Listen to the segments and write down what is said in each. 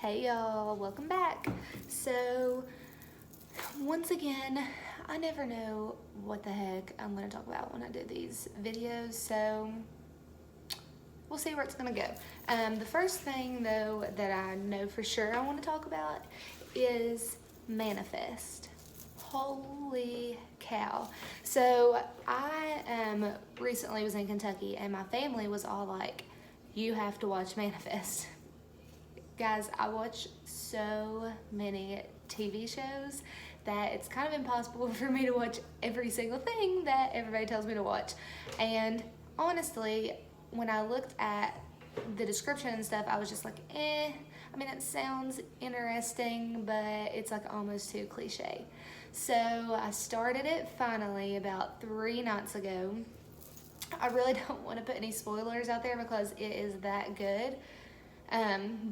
Hey y'all, welcome back. So, once again, I never know what the heck I'm going to talk about when I do these videos, so we'll see where it's going to go. The first thing, though, that I know for sure I want to talk about is manifest. Holy cow. So, I recently was in Kentucky, and my family was all like, you have to watch Manifest. Guys, I watch so many TV shows that it's kind of impossible for me to watch every single thing that everybody tells me to watch. And honestly, when I looked at the description and stuff, I was just like, I mean, it sounds interesting, but it's like almost too cliche. So I started it finally about 3 nights ago. I really don't want to put any spoilers out there because it is that good.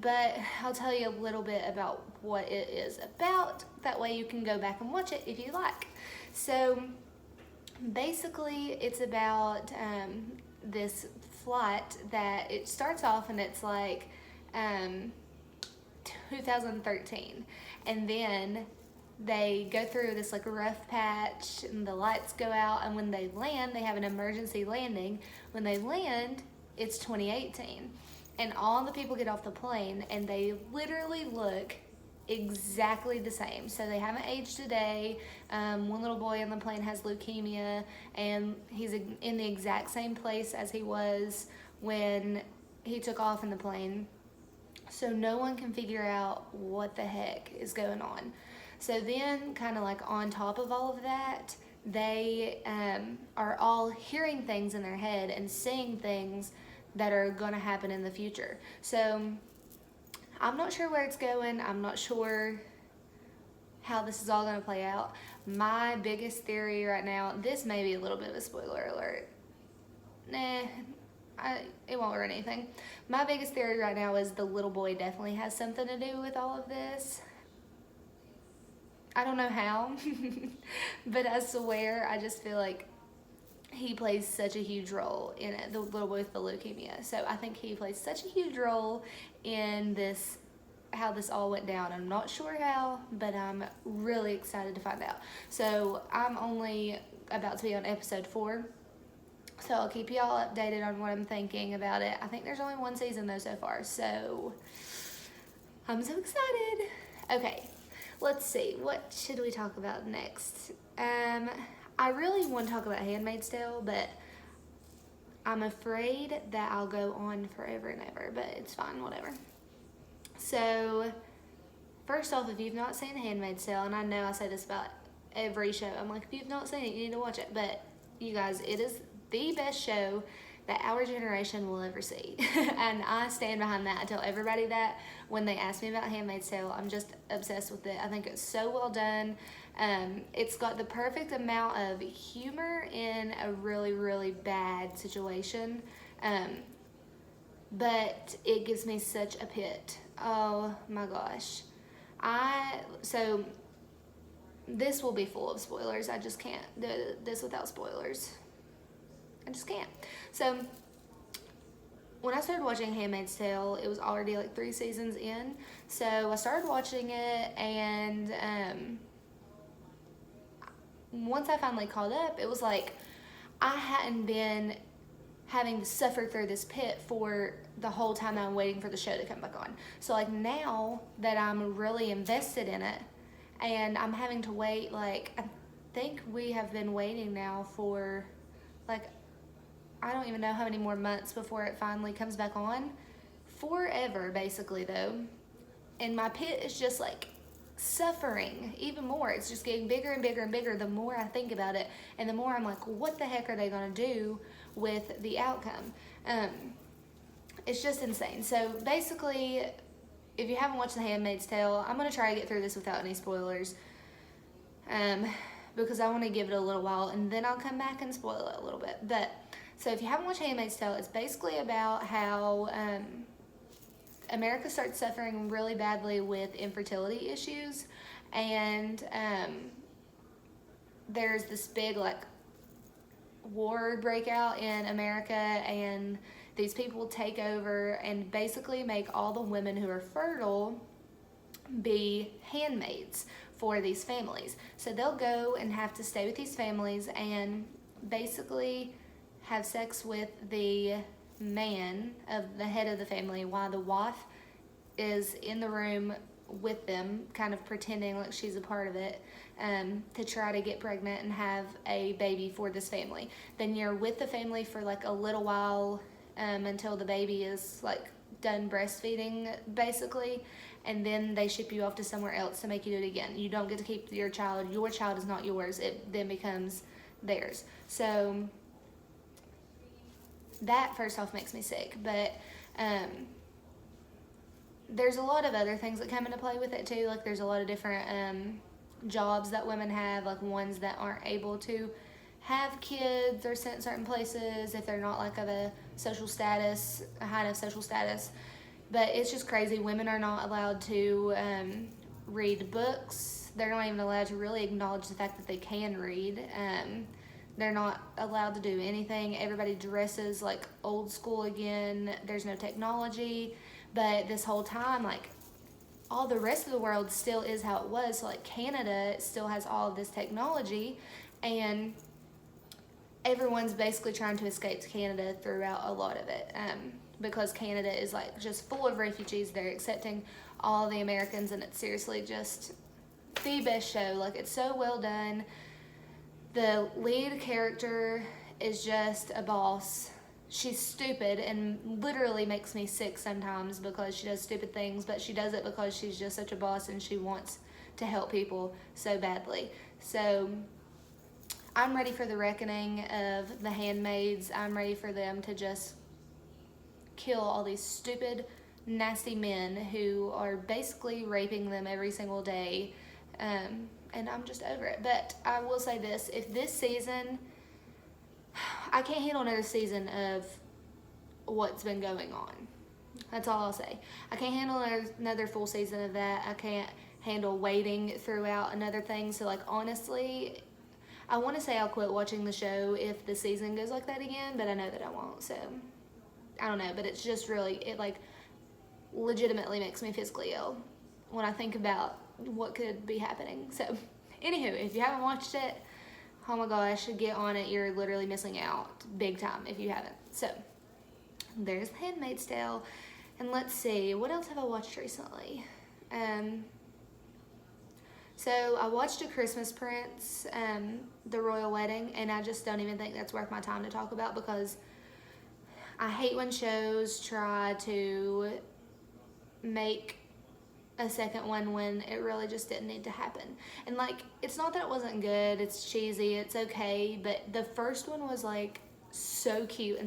But I'll tell you a little bit about what it is about. That way you can go back and watch it if you like. So basically it's about this flight that it starts off and it's like 2013. And then they go through this like rough patch and the lights go out, and when they land, they have an emergency landing. When they land, it's 2018. And all the people get off the plane and they literally look exactly the same. So they haven't aged a day. One little boy on the plane has leukemia and he's in the exact same place as he was when he took off in the plane. So no one can figure out what the heck is going on. So then, kind of like on top of all of that, they are all hearing things in their head and seeing things that are going to happen in the future. So I'm not sure where it's going. I'm not sure how this is all going to play out. My biggest theory right now, this may be a little bit of a spoiler alert. It won't hurt anything. My biggest theory right now is the little boy definitely has something to do with all of this. I don't know how, but I swear I just feel like he plays such a huge role in it, the little boy with the leukemia. So I think he plays such a huge role in this, how this all went down. I'm not sure how, but I'm really excited to find out. So I'm only about to be on episode 4. So I'll keep y'all updated on what I'm thinking about it. I think there's only 1 season though so far, so I'm so excited. Okay, let's see. What should we talk about next? I really want to talk about Handmaid's Tale, but I'm afraid that I'll go on forever and ever, but it's fine, whatever. So, first off, if you've not seen Handmaid's Tale, and I know I say this about every show, I'm like, if you've not seen it, you need to watch it, but you guys, it is the best show that our generation will ever see. And I stand behind that. I tell everybody that when they ask me about Handmaid's Tale. I'm just obsessed with it. I think it's so well done. It's got the perfect amount of humor in a really, really bad situation. But it gives me such a pit. Oh my gosh. So this will be full of spoilers. I just can't do this without spoilers. I just can't. So when I started watching Handmaid's Tale, it was already like 3 seasons in. So I started watching it, and once I finally caught up, it was like I hadn't been having to suffer through this pit for the whole time I'm waiting for the show to come back on. So like now that I'm really invested in it, and I'm having to wait, like I think we have been waiting now for like, I don't even know how many more months before it finally comes back on. Forever, basically, though. And my pit is just like suffering even more. It's just getting bigger and bigger and bigger the more I think about it, and the more I'm like, what the heck are they gonna do with the outcome? It's just insane. So basically, if you haven't watched The Handmaid's Tale, I'm gonna try to get through this without any spoilers, because I want to give it a little while, and then I'll come back and spoil it a little bit. But so if you haven't watched Handmaid's Tale, it's basically about how America starts suffering really badly with infertility issues, and there's this big like war breakout in America, and these people take over and basically make all the women who are fertile be handmaids for these families. So they'll go and have to stay with these families and basically have sex with the man of the head of the family while the wife is in the room with them, kind of pretending like she's a part of it, to try to get pregnant and have a baby for this family. Then you're with the family for like a little while, until the baby is like done breastfeeding basically, and then they ship you off to somewhere else to make you do it again. You don't get to keep your child. Your child is not yours. It then becomes theirs. So that first off makes me sick, but there's a lot of other things that come into play with it too. Like there's a lot of different jobs that women have, like ones that aren't able to have kids or sent certain places if they're not like of a social status, a high enough social status. But it's just crazy. Women are not allowed to read books. They're not even allowed to really acknowledge the fact that they can read. They're not allowed to do anything. Everybody dresses like old school again. There's no technology. But this whole time, like, all the rest of the world still is how it was. So, like, Canada still has all of this technology, and everyone's basically trying to escape to Canada throughout a lot of it, because Canada is, like, just full of refugees. They're accepting all the Americans, and it's seriously just the best show. Like, it's so well done. The lead character is just a boss. She's stupid and literally makes me sick sometimes because she does stupid things, but she does it because she's just such a boss and she wants to help people so badly. So I'm ready for the reckoning of the handmaids. I'm ready for them to just kill all these stupid, nasty men who are basically raping them every single day. And I'm just over it. But I will say this, if this season, I can't handle another season of what's been going on. That's all I'll say. I can't handle another full season of that. I can't handle waiting throughout another thing. So, like, honestly, I want to say I'll quit watching the show if the season goes like that again, but I know that I won't. So, I don't know. But it's just really, it, like, legitimately makes me physically ill when I think about what could be happening. So, anywho, if you haven't watched it, oh my gosh, get on it. You're literally missing out big time if you haven't. So, there's Handmaid's Tale. And let's see, what else have I watched recently? So, I watched A Christmas Prince, The Royal Wedding, and I just don't even think that's worth my time to talk about because I hate when shows try to make a second one when it really just didn't need to happen. And like, it's not that it wasn't good, it's cheesy, it's okay, but the first one was like so cute and